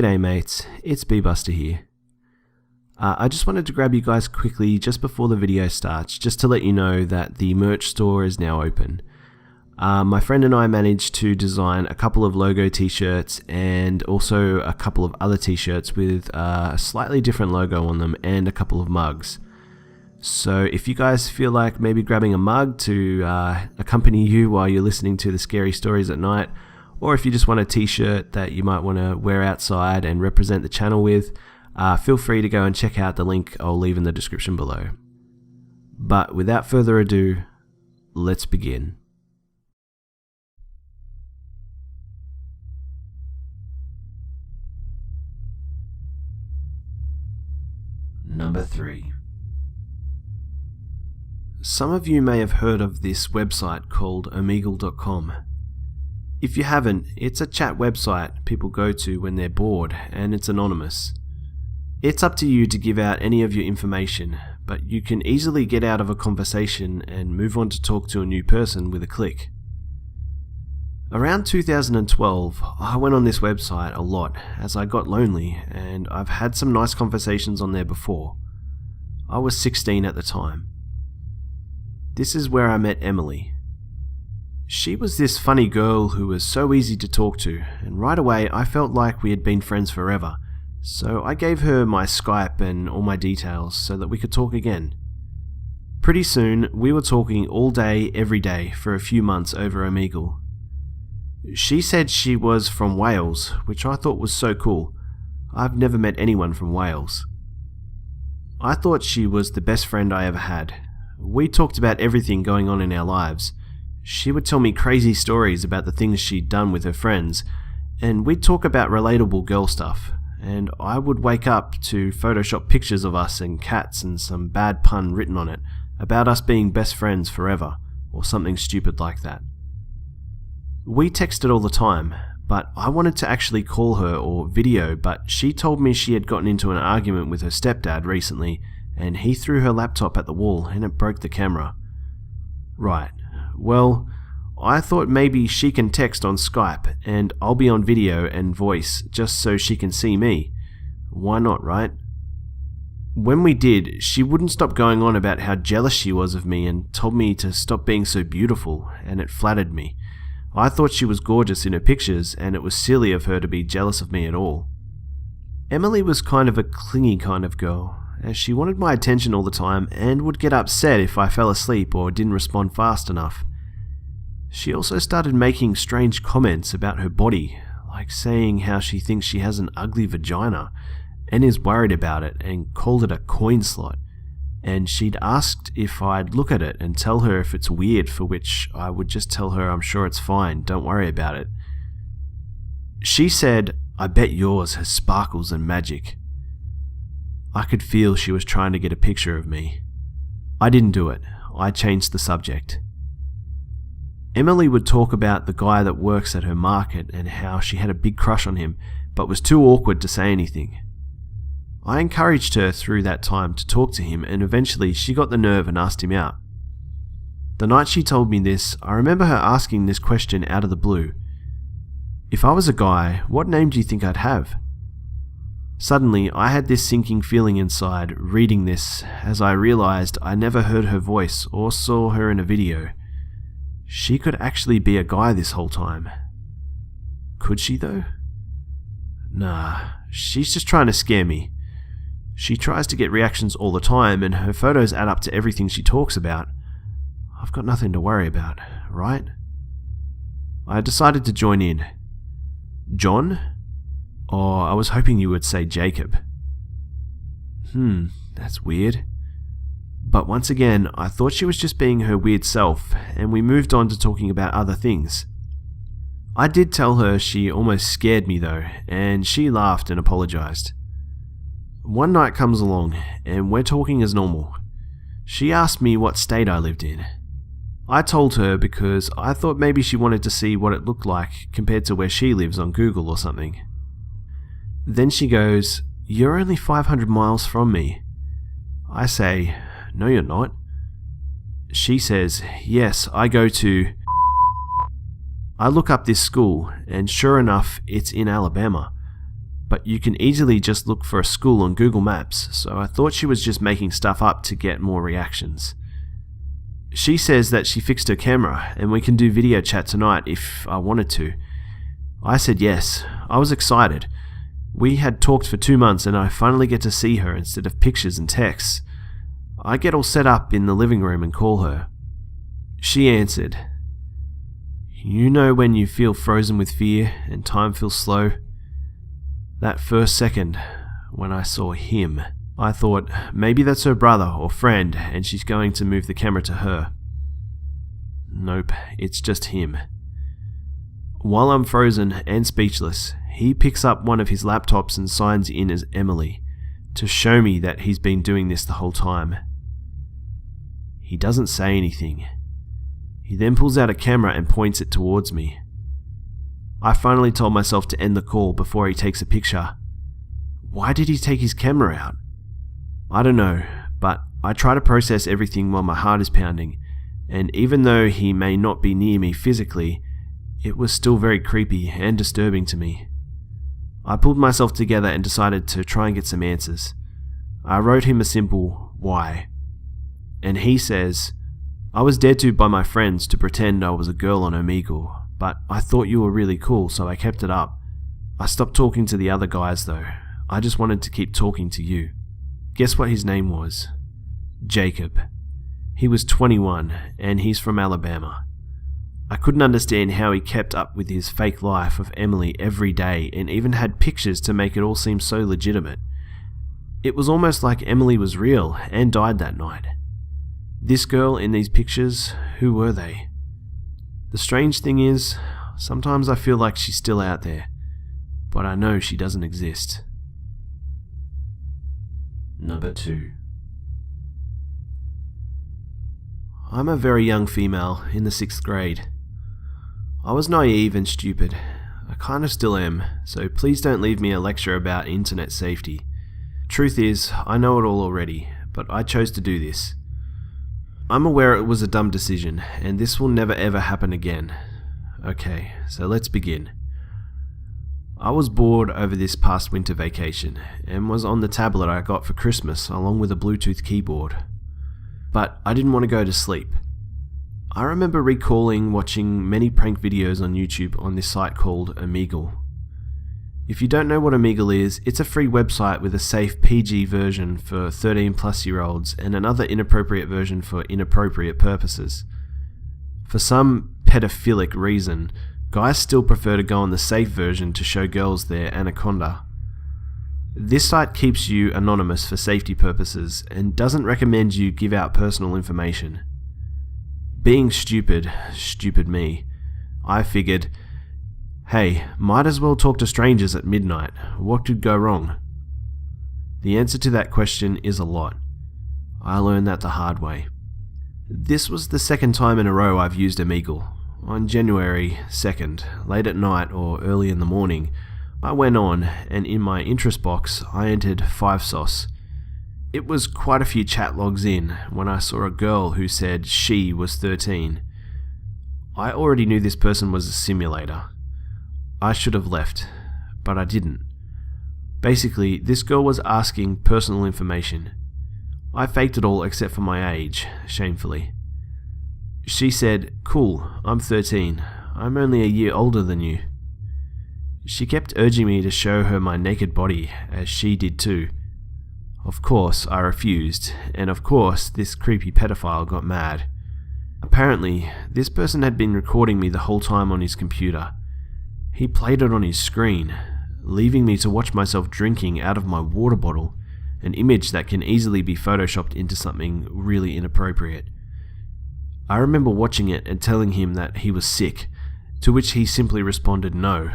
G'day mates, it's Busta here. I just wanted to grab you guys quickly just before the video starts, just to let you know that the merch store is now open. My friend and I managed to design a couple of logo t-shirts and also a couple of other t-shirts with a slightly different logo on them and a couple of mugs. So if you guys feel like maybe grabbing a mug to accompany you while you're listening to the scary stories at night, or if you just want a t-shirt that you might want to wear outside and represent the channel with, feel free to go and check out the link I'll leave in the description below. But without further ado, let's begin. Number 3. Some of you may have heard of this website called OMEGLE.com. If you haven't, it's a chat website people go to when they're bored, and it's anonymous. It's up to you to give out any of your information, but you can easily get out of a conversation and move on to talk to a new person with a click. Around 2012, I went on this website a lot as I got lonely, and I've had some nice conversations on there before. I was 16 at the time. This is where I met Emily. She was this funny girl who was so easy to talk to, and right away I felt like we had been friends forever, so I gave her my Skype and all my details so that we could talk again. Pretty soon, we were talking all day, every day for a few months over Omegle. She said she was from Wales, which I thought was so cool. I've never met anyone from Wales. I thought she was the best friend I ever had. We talked about everything going on in our lives. She would tell me crazy stories about the things she'd done with her friends, and we'd talk about relatable girl stuff, and I would wake up to Photoshop pictures of us and cats and some bad pun written on it about us being best friends forever, or something stupid like that. We texted all the time, but I wanted to actually call her or video, but she told me she had gotten into an argument with her stepdad recently, and he threw her laptop at the wall and it broke the camera. Right, well, I thought maybe she can text on Skype and I'll be on video and voice just so she can see me. Why not, right? When we did, she wouldn't stop going on about how jealous she was of me and told me to stop being so beautiful, and it flattered me. I thought she was gorgeous in her pictures, and it was silly of her to be jealous of me at all. Emily was kind of a clingy kind of girl, as she wanted my attention all the time and would get upset if I fell asleep or didn't respond fast enough. She also started making strange comments about her body, like saying how she thinks she has an ugly vagina and is worried about it and called it a coin slot, and she'd asked if I'd look at it and tell her if it's weird, for which I would just tell her I'm sure it's fine, don't worry about it. She said, "I bet yours has sparkles and magic." I could feel she was trying to get a picture of me. I didn't do it. I changed the subject. Emily would talk about the guy that works at her market and how she had a big crush on him, but was too awkward to say anything. I encouraged her through that time to talk to him, and eventually she got the nerve and asked him out. The night she told me this, I remember her asking this question out of the blue. "If I was a guy, what name do you think I'd have?" Suddenly, I had this sinking feeling inside reading this as I realized I never heard her voice or saw her in a video. She could actually be a guy this whole time. Could she though? Nah, she's just trying to scare me. She tries to get reactions all the time, and her photos add up to everything she talks about. I've got nothing to worry about, right? I decided to join in. John? Oh, I was hoping you would say Jacob. That's weird. But once again, I thought she was just being her weird self, and we moved on to talking about other things. I did tell her she almost scared me though, and she laughed and apologized. One night comes along, and we're talking as normal. She asked me what state I lived in. I told her because I thought maybe she wanted to see what it looked like compared to where she lives on Google or something. Then she goes, "You're only 500 miles from me." I say, "No, you're not." She says, "Yes, I go to..." I look up this school, and sure enough, it's in Alabama. but you can easily just look for a school on Google Maps, so I thought she was just making stuff up to get more reactions. She says that she fixed her camera and we can do video chat tonight if I wanted to. I said yes. I was excited. We had talked for 2 months and I finally get to see her instead of pictures and texts. I get all set up in the living room and call her. She answered, "You know when you feel frozen with fear and time feels slow? That first second, when I saw him, I thought maybe that's her brother or friend and she's going to move the camera to her. Nope, it's just him. While I'm frozen and speechless, he picks up one of his laptops and signs in as Emily to show me that he's been doing this the whole time. He doesn't say anything. He then pulls out a camera and points it towards me. I finally told myself to end the call before he takes a picture. Why did he take his camera out? I don't know, but I try to process everything while my heart is pounding, and even though he may not be near me physically, it was still very creepy and disturbing to me. I pulled myself together and decided to try and get some answers. I wrote him a simple "why?" and he says, "I was dared to by my friends to pretend I was a girl on OMEGLE, but I thought you were really cool, so I kept it up. I stopped talking to the other guys though. I just wanted to keep talking to you." Guess what his name was? Jacob. He was 21 and he's from Alabama. I couldn't understand how he kept up with his fake life of Emily every day and even had pictures to make it all seem so legitimate. It was almost like Emily was real and died that night. This girl in these pictures, who were they? The strange thing is, sometimes I feel like she's still out there, but I know she doesn't exist. Number 2. I'm a very young female in the 6th grade. I was naive and stupid. I kind of still am, so please don't leave me a lecture about internet safety. Truth is, I know it all already, but I chose to do this. I'm aware it was a dumb decision, and this will never ever happen again. Okay, so let's begin. I was bored over this past winter vacation, and was on the tablet I got for Christmas along with a Bluetooth keyboard. But I didn't want to go to sleep. I remember recalling watching many prank videos on YouTube on this site called OMEGLE. If you don't know what OMEGLE is, it's a free website with a safe PG version for 13+-year-olds and another inappropriate version for inappropriate purposes. For some pedophilic reason, guys still prefer to go on the safe version to show girls their anaconda. This site keeps you anonymous for safety purposes and doesn't recommend you give out personal information. Being stupid me, I figured, hey, might as well talk to strangers at midnight. What could go wrong? The answer to that question is a lot. I learned that the hard way. This was the second time in a row I've used OMEGLE. On January 2nd, late at night or early in the morning, I went on and in my interest box I entered 5 sauce. It was quite a few chat logs in when I saw a girl who said she was 13. I already knew this person was a simulator. I should have left, but I didn't. Basically, this girl was asking personal information. I faked it all except for my age, shamefully. She said, "Cool, I'm 13. I'm only a year older than you." She kept urging me to show her my naked body, as she did too. Of course, I refused, and of course, this creepy pedophile got mad. Apparently, this person had been recording me the whole time on his computer. He played it on his screen, leaving me to watch myself drinking out of my water bottle, an image that can easily be photoshopped into something really inappropriate. I remember watching it and telling him that he was sick, to which he simply responded no.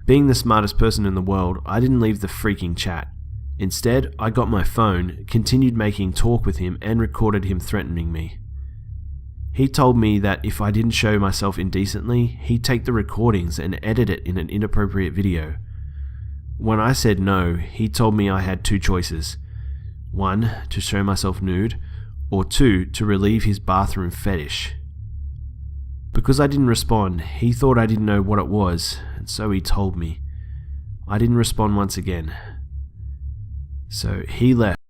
Being the smartest person in the world, I didn't leave the freaking chat. Instead, I got my phone, continued making talk with him, and recorded him threatening me. He told me that if I didn't show myself indecently, he'd take the recordings and edit it in an inappropriate video. When I said no, he told me I had 2 choices. 1, to show myself nude, or 2, to relieve his bathroom fetish. Because I didn't respond, he thought I didn't know what it was, and so he told me. I didn't respond once again. So he left.